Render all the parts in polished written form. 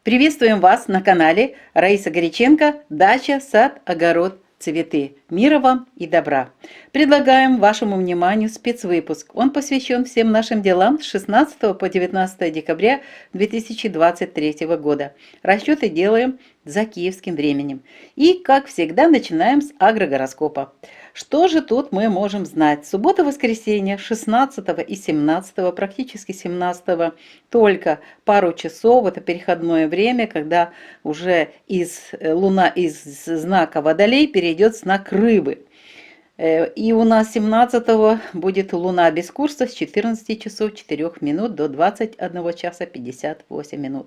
Приветствуем вас на канале Раиса Горяченко «Дача, сад, огород, цветы». Мира вам и добра. Предлагаем вашему вниманию спецвыпуск. Он посвящен всем нашим делам с 16 по 19 декабря 2023 года. Расчеты делаем за киевским временем. И, как всегда, начинаем с агрогороскопа. Что же тут мы можем знать? Суббота-воскресенье, 16 и 17, практически 17, только пару часов, это переходное время, когда уже Луна из знака Водолей перейдет в знак Рыбы. И у нас 17 будет Луна без курса с 14 часов 4 минут до 21 часа 58 минут.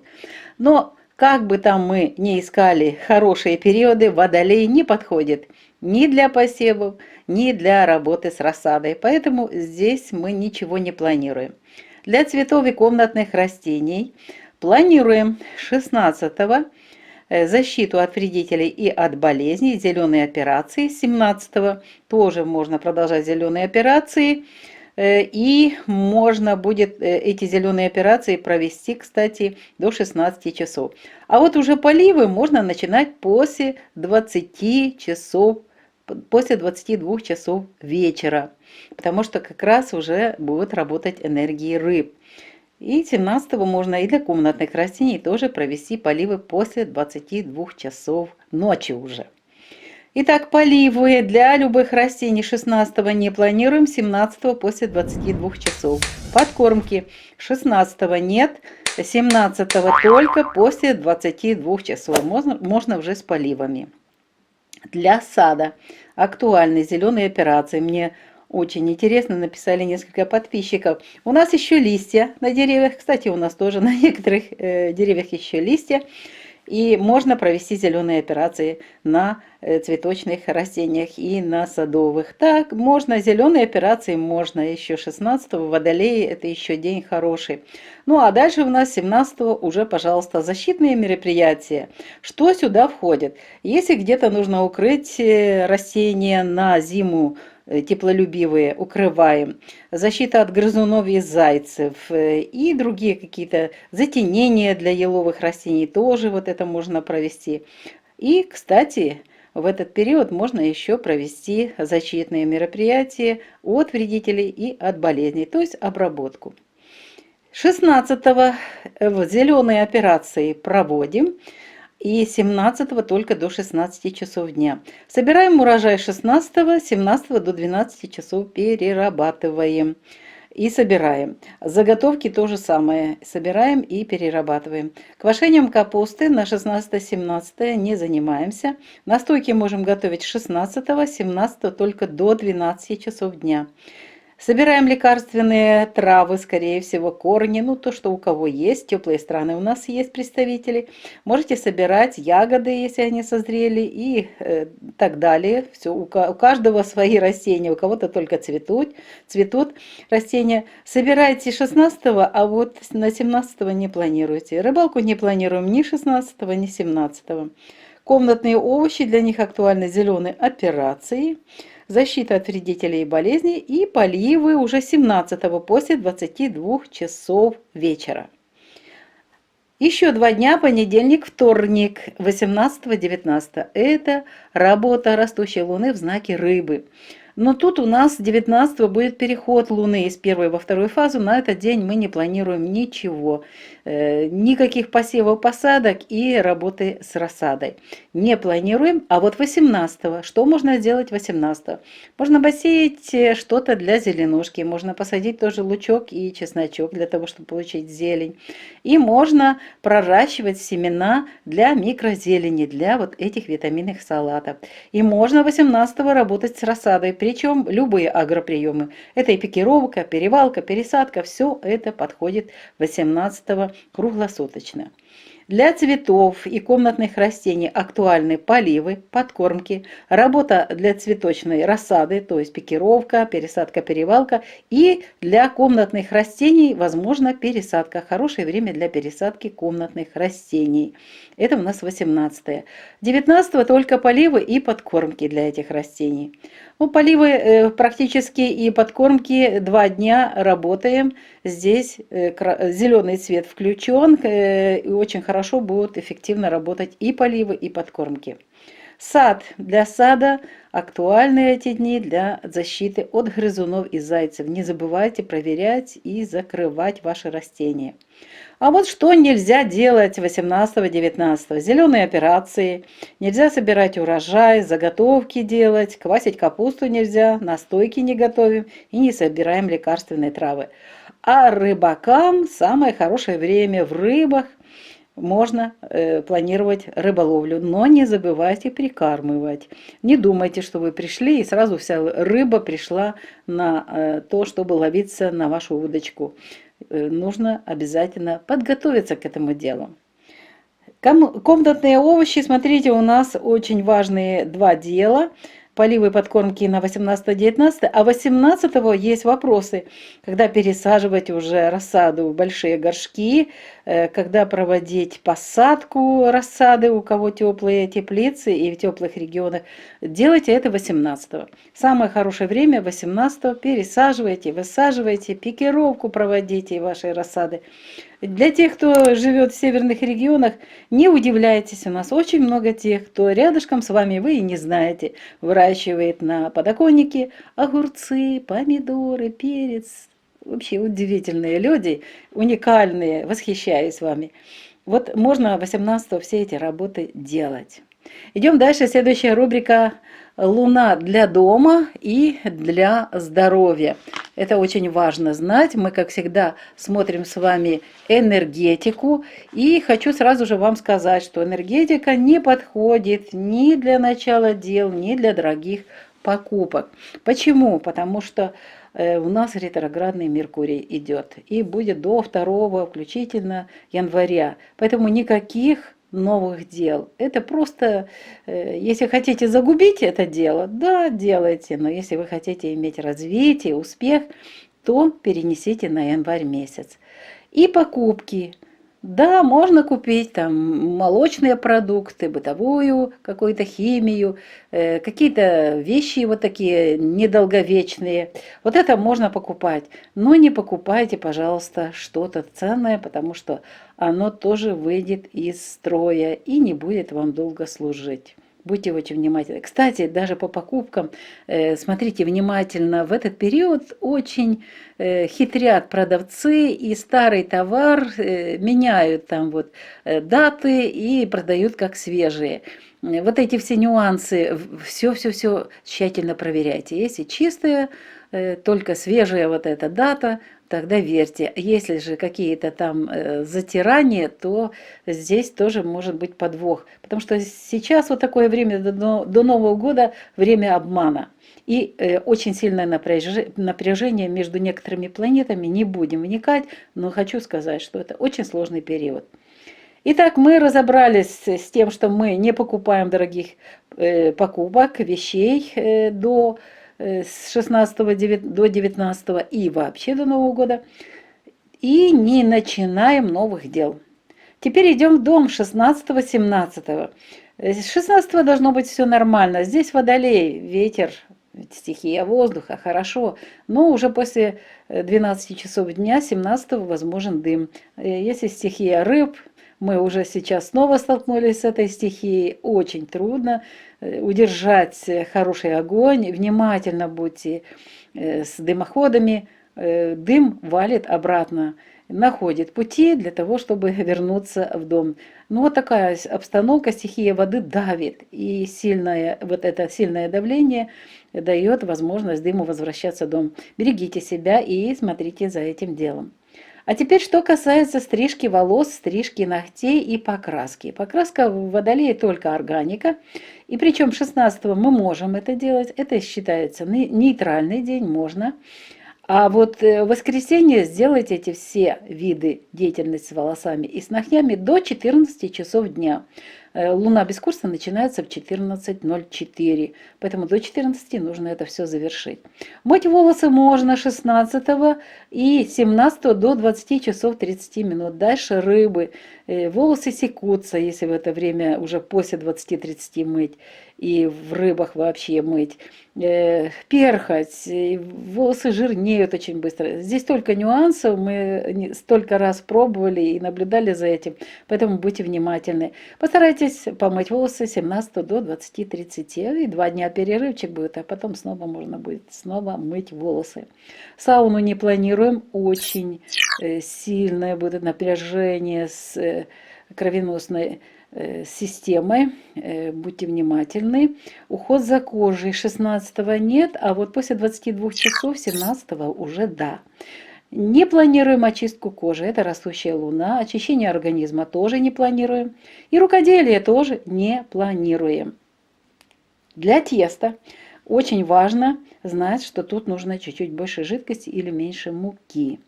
Но как бы там мы ни искали хорошие периоды, Водолей не подходит ни для посевов, ни для работы с рассадой. Поэтому здесь мы ничего не планируем. Для цветов и комнатных растений планируем 16-го защиту от вредителей и от болезней, зеленые операции. 17-го тоже можно продолжать зеленые операции. И можно будет эти зеленые операции провести, кстати, до 16 часов. А вот уже поливы можно начинать после 20 часов, после 22 часов вечера, потому что как раз уже будут работать энергии рыб. И 17-го можно и для комнатных растений тоже провести поливы после 22 часов ночи уже. Итак, поливы для любых растений 16-го не планируем, 17-го после 22 часов. Подкормки 16-го нет, 17-го только после 22 часов. Можно уже с поливами. Для сада актуальны зеленые операции. Мне очень интересно, написали несколько подписчиков. У нас еще листья на деревьях. Кстати, у нас тоже на некоторых деревьях еще листья. И можно провести зеленые операции на цветочных растениях и на садовых. Так, можно зеленые операции, можно еще 16-го, Водолей, это еще день хороший. Ну а дальше у нас 17-го уже, пожалуйста, защитные мероприятия. Что сюда входит? Если где-то нужно укрыть растения на зиму, теплолюбивые, укрываем. Защита от грызунов и зайцев и другие какие-то затенения для еловых растений тоже вот это можно провести. И, кстати, в этот период можно еще провести защитные мероприятия от вредителей и от болезней, то есть обработку. 16-го зеленые операции проводим. И 17-го только до 16 часов дня. Собираем урожай 16-го, 17-го до 12 часов перерабатываем и собираем. Заготовки то же самое. Собираем и перерабатываем. Квашением капусты на 16-17 не занимаемся. Настойки можем готовить 16-го, 17-го только до 12 часов дня. Собираем лекарственные травы, скорее всего, корни, ну то, что у кого есть, теплые страны у нас есть представители. Можете собирать ягоды, если они созрели и так далее. Все, у каждого свои растения, у кого-то только цветут растения. Собирайте 16-го, а вот на 17-го не планируйте. Рыбалку не планируем ни 16-го, ни 17-го. Комнатные овощи, для них актуальны зеленые операции. Защита от вредителей и болезней и поливы уже 17-го после 22 часов вечера. Еще 2 дня, понедельник, вторник, 18-19. Это работа растущей Луны в знаке Рыбы. Но тут у нас 19-го будет переход Луны из первой во вторую фазу. На этот день мы не планируем ничего. Никаких посевов, посадок и работы с рассадой. Не планируем. А вот 18-го, что можно сделать 18-го? Можно посеять что-то для зеленушки. Можно посадить тоже лучок и чесночок для того, чтобы получить зелень. И можно проращивать семена для микрозелени, для вот этих витаминных салатов. И можно 18-го работать с рассадой. Причем любые агроприемы. Это и пикировка, перевалка, пересадка. Все это подходит 18-го круглосуточно. Для цветов и комнатных растений актуальны поливы, подкормки, работа для цветочной рассады, то есть пикировка, пересадка, перевалка. И для комнатных растений, возможно, пересадка. Хорошее время для пересадки комнатных растений. Это у нас 18-е. 19-го только поливы и подкормки для этих растений. Ну, поливы практически и подкормки 2 дня работаем. Здесь зеленый цвет включен, и очень хорошо хорошо будут эффективно работать и поливы, и подкормки. Сад. Для сада актуальны эти дни для защиты от грызунов и зайцев. Не забывайте проверять и закрывать ваши растения. А вот что нельзя делать 18-19. Зеленые операции, нельзя собирать урожай, заготовки делать, квасить капусту нельзя, настойки не готовим и не собираем лекарственные травы. А рыбакам самое хорошее время в рыбах. Можно планировать рыболовлю, но не забывайте прикармывать. Не думайте, что вы пришли и сразу вся рыба пришла на то, чтобы ловиться на вашу удочку. Нужно обязательно подготовиться к этому делу. Комнатные овощи, смотрите, у нас очень важные два дела. Поливы и подкормки на 18-19, а 18 есть вопросы, когда пересаживать уже рассаду в большие горшки, когда проводить посадку рассады, у кого теплые теплицы и в теплых регионах. Делайте это 18. Самое хорошее время 18. Пересаживайте, высаживайте, пикировку проводите вашей рассады. Для тех, кто живет в северных регионах, не удивляйтесь, у нас очень много тех, кто рядышком с вами, вы и не знаете, выращивает на подоконнике огурцы, помидоры, перец. Вообще удивительные люди, уникальные, восхищаюсь вами. Вот можно 18-го все эти работы делать. Идем дальше. Следующая рубрика «Луна для дома и для здоровья». Это очень важно знать. Мы, как всегда, смотрим с вами энергетику. И хочу сразу же вам сказать, что энергетика не подходит ни для начала дел, ни для дорогих покупок. Почему? Потому что у нас ретроградный Меркурий идет и будет до 2 включительно января. Поэтому никаких новых дел. Это просто, если хотите загубить это дело, да, делайте, но если вы хотите иметь развитие, успех, то перенесите на январь месяц. И покупки. Да, можно купить там молочные продукты, бытовую какую-то химию, какие-то вещи вот такие недолговечные. Вот это можно покупать. Но не покупайте, пожалуйста, что-то ценное, потому что оно тоже выйдет из строя и не будет вам долго служить. Будьте очень внимательны. Кстати, даже по покупкам смотрите внимательно. В этот период очень хитрят продавцы и старый товар меняют там вот даты и продают как свежие. Вот эти все нюансы, все тщательно проверяйте. Если чистая, только свежая вот эта дата, тогда верьте. Если же какие-то там затирания, то здесь тоже может быть подвох. Потому что сейчас вот такое время до Нового года время обмана. И очень сильное напряжение между некоторыми планетами. Не будем вникать, но хочу сказать, что это очень сложный период. Итак, мы разобрались с тем, что мы не покупаем дорогих покупок, вещей до с 16 до 19 и вообще до Нового года. И не начинаем новых дел. Теперь идем в дом 16-17. С 16 должно быть все нормально. Здесь Водолей, ветер, стихия воздуха, хорошо. Но уже после 12 часов дня 17 возможен дым. Если стихия рыб, мы уже сейчас снова столкнулись с этой стихией. Очень трудно удержать хороший огонь. Внимательно будьте с дымоходами. Дым валит обратно, находит пути для того, чтобы вернуться в дом. Ну вот такая обстановка, стихия воды давит. И сильное, вот это сильное давление дает возможность дыму возвращаться в дом. Берегите себя и смотрите за этим делом. А теперь, что касается стрижки волос, стрижки ногтей и покраски. Покраска в Водолее только органика. И причем 16-го мы можем это делать. Это считается нейтральный день, можно. А вот в воскресенье сделайте эти все виды деятельности с волосами и с ногтями до 14 часов дня. Луна без курса начинается в 14:04, поэтому до 14 нужно это все завершить. Мыть волосы можно 16 и 17 до 20 часов 30 минут. Дальше рыбы. Волосы секутся, если в это время уже после 20-30 мыть, и в рыбах вообще мыть. Перхоть, волосы жирнеют очень быстро. Здесь столько нюансов, мы столько раз пробовали и наблюдали за этим, поэтому будьте внимательны. Постарайтесь помыть волосы с 17 до 20-30, и 2 дня перерывчик будет, а потом снова можно будет снова мыть волосы. Сауну не планируем, очень сильное будет напряжение с кровеносной системой, будьте внимательны. Уход за кожей 16 нет, а вот после 22 часов 17 уже да. Не планируем очистку кожи, это растущая луна, очищение организма тоже не планируем, и рукоделие тоже не планируем. Для теста очень важно знать, что тут нужно чуть-чуть больше жидкости или меньше муки.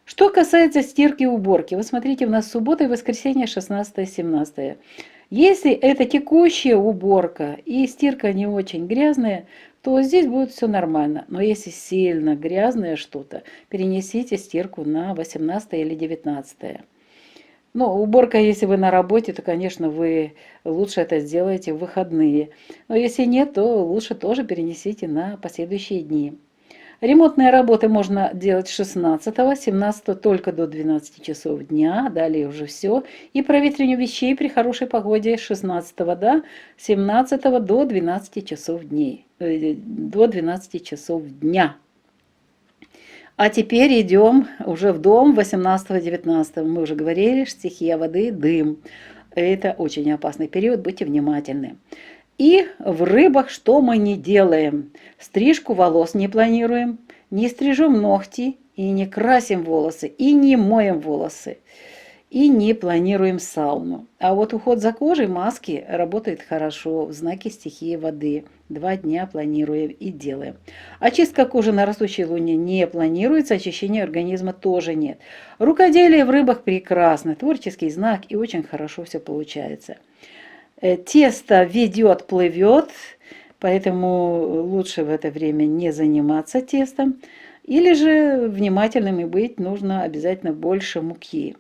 Что касается стирки и уборки, вот смотрите, у нас суббота и воскресенье 16-17. Если это текущая уборка и стирка не очень грязная, то здесь будет все нормально. Но если сильно грязное что-то, перенесите стирку на 18 или 19. Но уборка, если вы на работе, то, конечно, вы лучше это сделаете в выходные. Но если нет, то лучше тоже перенесите на последующие дни. Ремонтные работы можно делать 16-го, 17-го только до 12 часов дня, далее уже все. И проветривание вещей при хорошей погоде 16-го до 17-го до 12 часов до 12 часов дня. А теперь идем уже в дом 18-19. Мы уже говорили, стихия воды, дым. Это очень опасный период, будьте внимательны. И в рыбах что мы не делаем? Стрижку волос не планируем, не стрижем ногти, и не красим волосы, и не моем волосы, и не планируем сауну. А вот уход за кожей, маски работает хорошо в знаке стихии воды. 2 дня планируем и делаем. Очистка кожи на растущей луне не планируется, очищения организма тоже нет. Рукоделие в рыбах прекрасно, творческий знак, и очень хорошо все получается. Тесто ведет, плывет, поэтому лучше в это время не заниматься тестом. Или же внимательными быть нужно обязательно больше муки.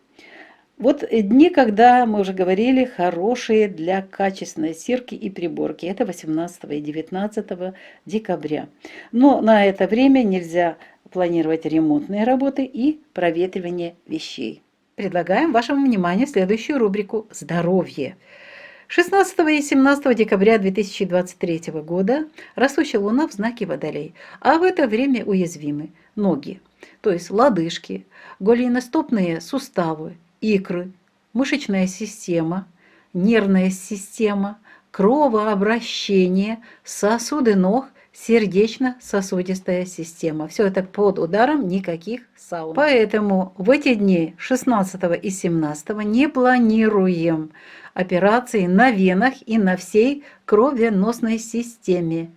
Вот дни, когда, мы уже говорили, хорошие для качественной стирки и приборки. Это 18 и 19 декабря. Но на это время нельзя планировать ремонтные работы и проветривание вещей. Предлагаем вашему вниманию следующую рубрику «Здоровье». 16 и 17 декабря 2023 года растущая луна в знаке Водолей, а в это время уязвимы ноги, то есть лодыжки, голеностопные суставы, икры, мышечная система, нервная система, кровообращение, сосуды ног, сердечно-сосудистая система. Все это под ударом, никаких саун. Поэтому в эти дни 16 и 17 не планируем операции на венах и на всей кровеносной системе.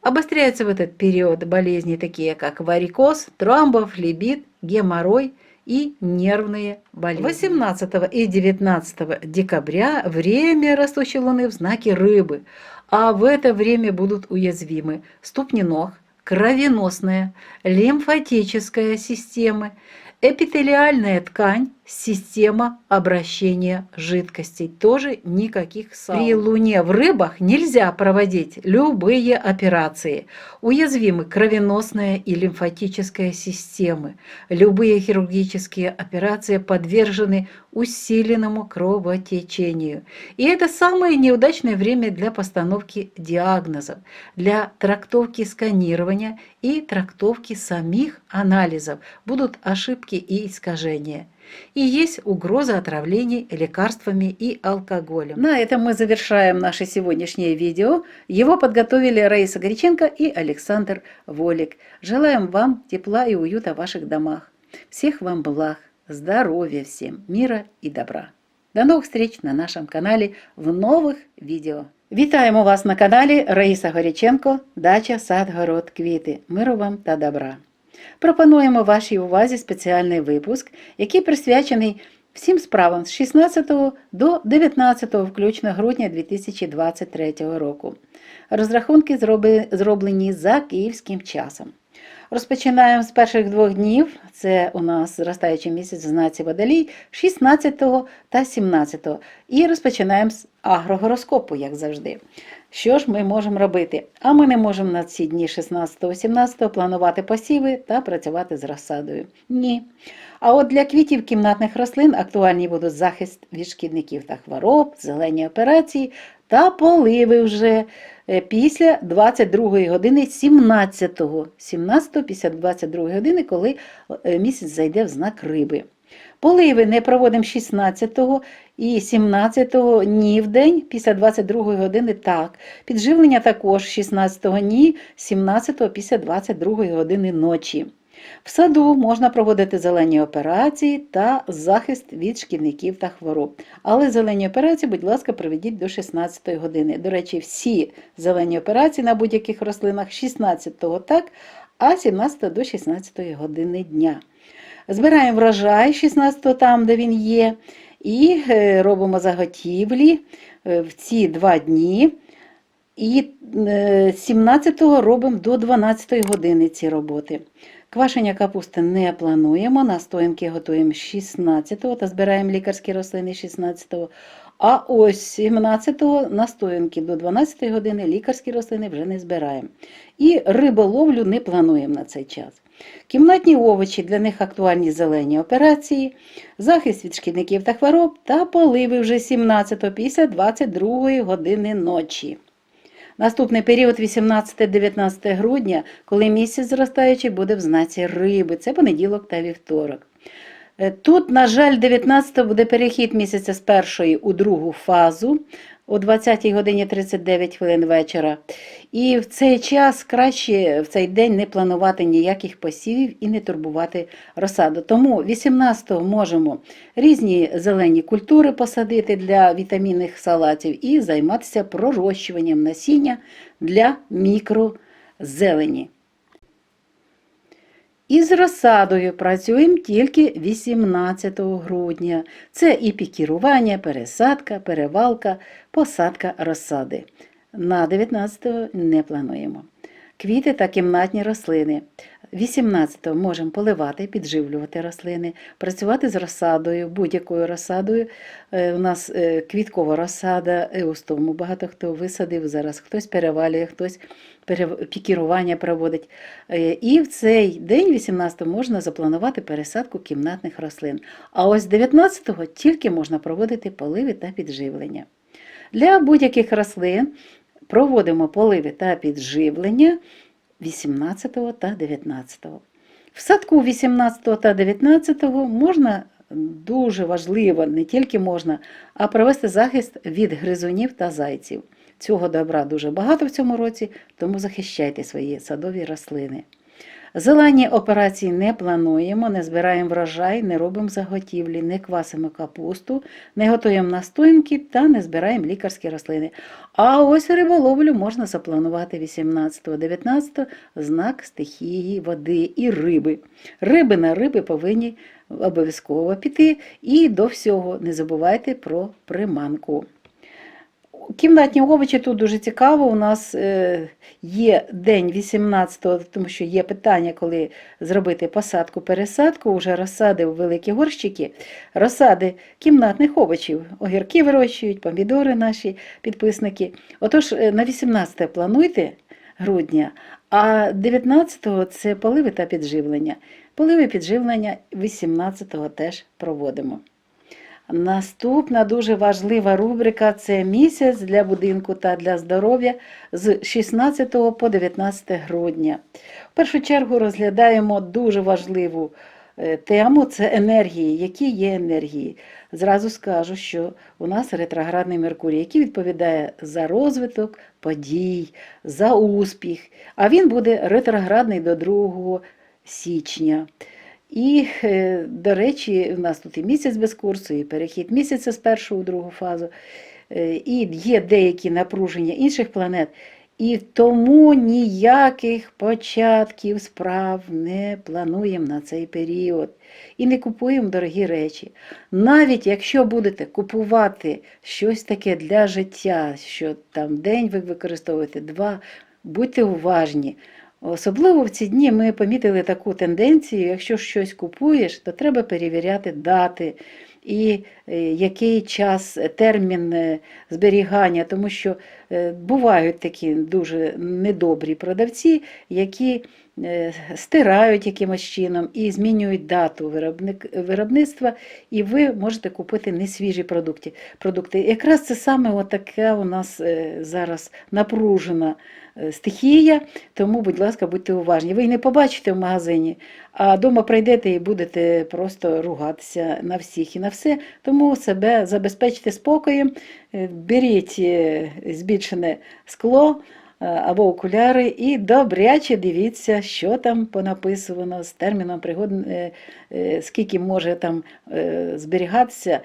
Обостряются в этот период болезни, такие как варикоз, тромбофлебит, геморрой и нервные болезни. 18 и 19 декабря время растущей луны в знаке рыбы, а в это время будут уязвимы ступни ног, кровеносная, лимфатическая системы, эпителиальная ткань, система обращения жидкостей. Тоже никаких саун. При луне в рыбах нельзя проводить любые операции. Уязвимы кровеносная и лимфатическая системы. Любые хирургические операции подвержены усиленному кровотечению. И это самое неудачное время для постановки диагнозов, для трактовки сканирования и трактовки самих анализов. Будут ошибки и искажения. И есть угроза отравлений лекарствами и алкоголем. На этом мы завершаем наше сегодняшнее видео. Его подготовили Раиса Горяченко и Александр Волик. Желаем вам тепла и уюта в ваших домах. Всех вам благ, здоровья всем, мира и добра. До новых встреч на нашем канале в нових відео. Вітаємо вас на каналі Раїса Горяченко, дача, сад, город, квіти. Миру вам та добра. Пропонуємо вашій увазі спеціальний випуск, який присвячений всім справам з 16 до 19 включно грудня 2023 року. Розрахунки зроблені за київським часом. Розпочинаємо з перших 2 днів, це у нас зростаючий місяць в знаці Водолій, 16 та 17. І розпочинаємо з агрогороскопу, як завжди. Що ж ми можемо робити? А ми не можемо на ці дні 16-17 планувати посіви та працювати з розсадою. Ні. А от для квітів кімнатних рослин актуальні будуть захист від шкідників та хвороб, зелені операції та поливи вже після 22 години 17 після 22 години, коли місяць зайде в знак риби. Поливи не проводимо 16 і 17 ні в день, після 22 години так. Підживлення також 16 ні, 17 після 22 години ночі. В саду можна проводити зелені операції та захист від шкідників та хвороб. Але зелені операції, будь ласка, проведіть до 16 години. До речі, всі зелені операції на будь-яких рослинах 16-го так, а 17 до 16 години дня. Збираємо врожай 16-го там, де він є, і робимо заготівлі в ці 2 дні. І 17-го робимо до 12 години ці роботи. Квашення капусти не плануємо, настоянки готуємо 16-го та збираємо лікарські рослини 16-го. А ось 17-го настоянки до 12 години лікарські рослини вже не збираємо. І риболовлю не плануємо на цей час. Кімнатні овочі, для них актуальні зелені операції, захист від шкідників та хвороб та поливи вже 17-го після 22 години ночі. Наступний період 18-19 грудня, коли місяць зростаючий буде в знаці риби. Це понеділок та вівторок. Тут, на жаль, 19-го буде перехід місяця з першої у другу фазу о 20 годині 39 хвилин вечора. І в цей час краще в цей день не планувати ніяких посівів і не турбувати розсаду. Тому 18-го можемо різні зелені культури посадити для вітамінних салатів і займатися пророщуванням насіння для мікрозелені. Із розсадою працюємо тільки 18 грудня. Це і пікірування, пересадка, перевалка, посадка розсади. На 19-го не плануємо. Квіти та кімнатні рослини. 18-го можемо поливати, підживлювати рослини, працювати з розсадою, будь-якою розсадою. У нас квіткова розсада, еустому багато хто висадив зараз, хтось перевалює, хтось пікірування проводить. І в цей день, 18-го, можна запланувати пересадку кімнатних рослин. А ось 19-го тільки можна проводити поливи та підживлення. Для будь-яких рослин проводимо поливи та підживлення 18 та 19. В садку 18 та 19 можна, дуже важливо, не тільки можна, а провести захист від гризунів та зайців. Цього добра дуже багато в цьому році, тому захищайте свої садові рослини. Зелені операції не плануємо, не збираємо врожай, не робимо заготівлі, не квасимо капусту, не готуємо настоянки та не збираємо лікарські рослини. А ось риболовлю можна запланувати 18-19 знак стихії води і риби. Риби на риби повинні обов'язково піти і до всього не забувайте про приманку. Кімнатні овочі тут дуже цікаво, у нас є день 18-го, тому що є питання, коли зробити посадку-пересадку, вже розсадив великі горщики, розсади кімнатних овочів, огірки вирощують, помідори наші підписники. Отож, на 18 плануйте грудня, а 19-го це поливи та підживлення. Поливи підживлення 18-го теж проводимо. Наступна дуже важлива рубрика – це місяць для будинку та для здоров'я з 16 по 19 грудня. В першу чергу розглядаємо дуже важливу тему – це енергії. Які є енергії? Зразу скажу, що у нас ретроградний Меркурій, який відповідає за розвиток подій, за успіх, а він буде ретроградний до 2 січня. І, до речі, у нас тут і місяць без курсу, і перехід місяця з першого у другу фазу, і є деякі напруження інших планет. І тому ніяких початків справ не плануємо на цей період. І не купуємо дорогі речі. Навіть якщо будете купувати щось таке для життя, що там день ви використовуєте, два, будьте уважні. Особливо в ці дні ми помітили таку тенденцію, якщо щось купуєш, то треба перевіряти дати і який час, термін зберігання, тому що бувають такі дуже недобрі продавці, які стирають якимось чином і змінюють дату виробництва, і ви можете купити несвіжі продукти. Якраз це саме така у нас зараз напружена стихія, тому, будь ласка, будьте уважні. Ви її не побачите в магазині, а вдома прийдете і будете просто ругатися на всіх і на все. Тому себе забезпечте спокоєм, беріть збільшене скло або окуляри і добряче дивіться, що там понаписано з терміном скільки може там зберігатися,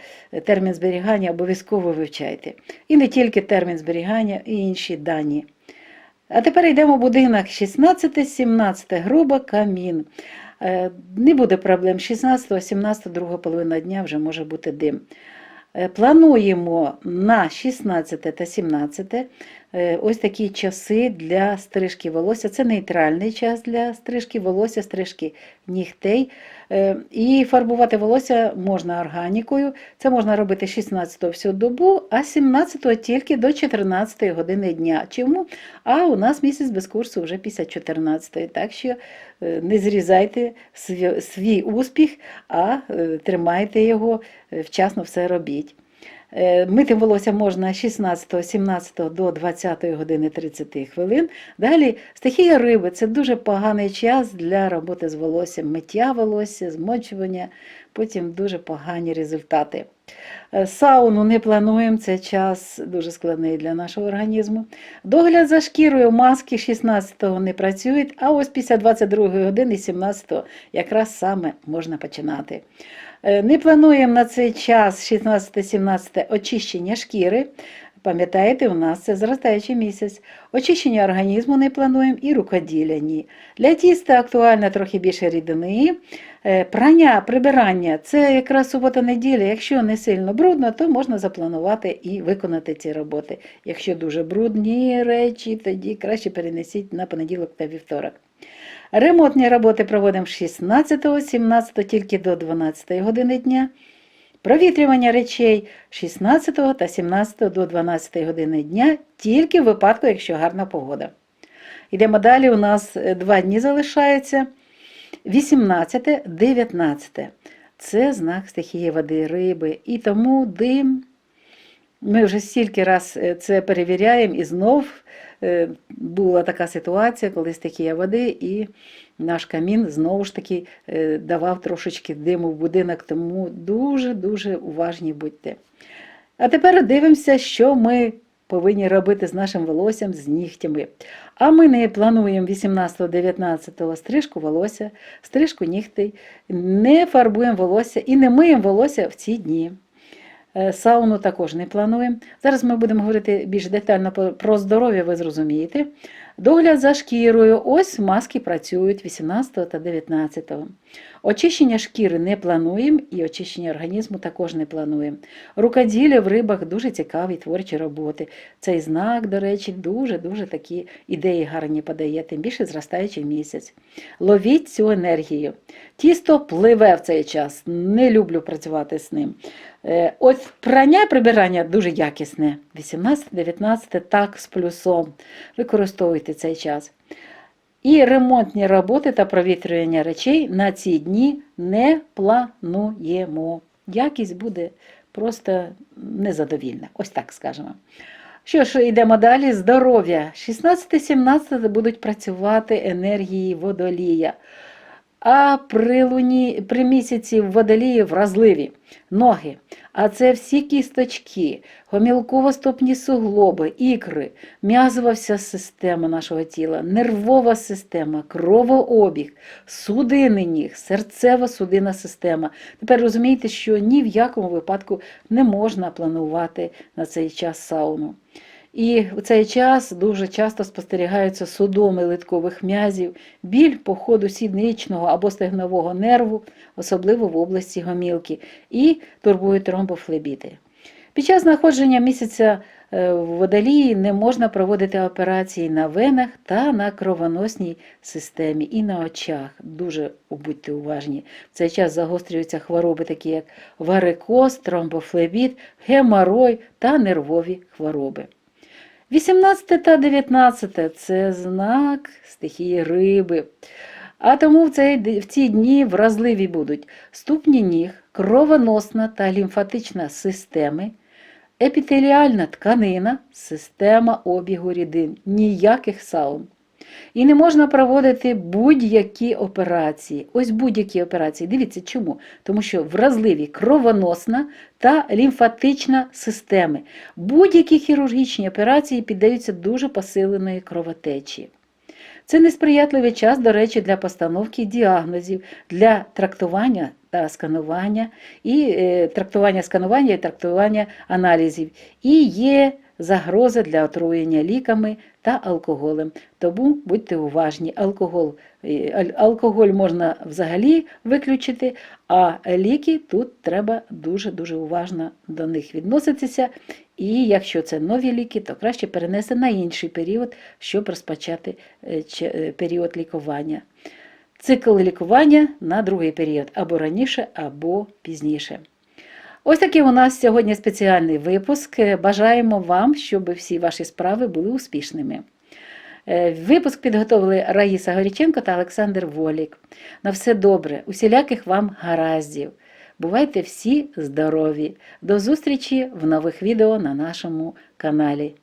термін зберігання обов'язково вивчайте. І не тільки термін зберігання, і інші дані. А тепер йдемо в будинок 16-17, грубо камін. Не буде проблем 16, 17, друга половина дня вже може бути дим. Плануємо на 16 та 17 ось такі часи для стрижки волосся. Це нейтральний час для стрижки волосся, стрижки нігтей. І фарбувати волосся можна органікою. Це можна робити 16-го всю добу, а 17-го тільки до 14-ї години дня. Чому? А у нас місяць без курсу вже після 14-ї. Так що не зрізайте свій успіх, а тримайте його, вчасно все робіть. Мити волосся можна з 16, 17 до 20 години 30 хвилин. Далі стихія риби – це дуже поганий час для роботи з волоссям, миття волосся, змочування, потім дуже погані результати. Сауну не плануємо, це час дуже складний для нашого організму. Догляд за шкірою, маски 16-го не працюють, а ось після 22 години 17-го якраз саме можна починати. Не плануємо на цей час 16-17 очищення шкіри. Пам'ятаєте, у нас це зростаючий місяць. Очищення організму не плануємо і рукоділля ні. Для тіста актуально трохи більше рідини. Прання, прибирання – це якраз субота-неділя. Якщо не сильно брудно, то можна запланувати і виконати ці роботи. Якщо дуже брудні речі, тоді краще перенесіть на понеділок та вівторок. Ремонтні роботи проводимо з 16, 17 тільки до 12 години дня. Провітрювання речей 16 та 17 до 12 години дня тільки в випадку, якщо гарна погода. Йдемо далі, у нас 2 дні залишається. 18, 19. Це знак стихії води, риби. І тому дим. Ми вже стільки раз це перевіряємо і знов була така ситуація, коли стихія води і наш камін знову ж таки давав трошечки диму в будинок, тому дуже-дуже уважні будьте. А тепер дивимося, що ми повинні робити з нашим волоссям, з нігтями. А ми не плануємо 18-19 стрижку волосся, стрижку нігтей, не фарбуємо волосся і не миємо волосся в ці дні. Сауну також не плануємо. Зараз ми будемо говорити більш детально про здоров'я, ви зрозумієте. Догляд за шкірою. Ось маски працюють 18 та 19. Очищення шкіри не плануємо і очищення організму також не плануємо. Рукоділля в рибах дуже цікаві творчі роботи. Цей знак, до речі, дуже-дуже такі ідеї гарні подає, тим більше зростаючий місяць. Ловіть цю енергію. Тісто пливе в цей час, не люблю працювати з ним. Ось прання, прибирання дуже якісне. 18-19 так з плюсом. Використовуйте цей час. І ремонтні роботи та провітрювання речей на ці дні не плануємо. Якість буде просто незадовільна. Ось так скажемо. Що ж, йдемо далі. Здоров'я. 16-17 будуть працювати енергії водолія. А при місяці водолії вразливі ноги, а це всі кісточки, гомілково-стопні суглоби, ікри, м'язова вся система нашого тіла, нервова система, кровообіг, судини ніг, серцево-судинна система. Тепер розумієте, що ні в якому випадку не можна планувати на цей час сауну. І в цей час дуже часто спостерігаються судоми литкових м'язів, біль по ходу сідничного або стегнового нерву, особливо в області гомілки, і турбують тромбофлебіти. Під час знаходження місяця в водолії не можна проводити операції на венах та на кровоносній системі і на очах. Дуже будьте уважні. В цей час загострюються хвороби, такі як варикоз, тромбофлебіт, геморой та нервові хвороби. 18 та 19 – це знак стихії риби. А тому в ці дні вразливі будуть ступні ніг, кровоносна та лімфатична системи, епітеліальна тканина, система обігу рідин, ніяких саун. І не можна проводити будь-які операції. Ось будь-які операції. Дивіться, чому? Тому що вразливі кровоносна та лімфатична системи. Будь-які хірургічні операції піддаються дуже посиленої кровотечі. Це несприятливий час, до речі, для постановки діагнозів, для трактування та сканування, і трактування аналізів. І є загроза для отруєння ліками та алкоголем. Тому будьте уважні, алкоголь можна взагалі виключити, а ліки тут треба дуже-дуже уважно до них відноситися. І якщо це нові ліки, то краще перенести на інший період, щоб розпочати період лікування. Цикл лікування на другий період, або раніше, або пізніше. Ось такий у нас сьогодні спеціальний випуск. Бажаємо вам, щоб всі ваші справи були успішними. Випуск підготовили Раїса Горіченко та Олександр Волік. На все добре, усіляких вам гараздів. Бувайте всі здорові. До зустрічі в нових відео на нашому каналі.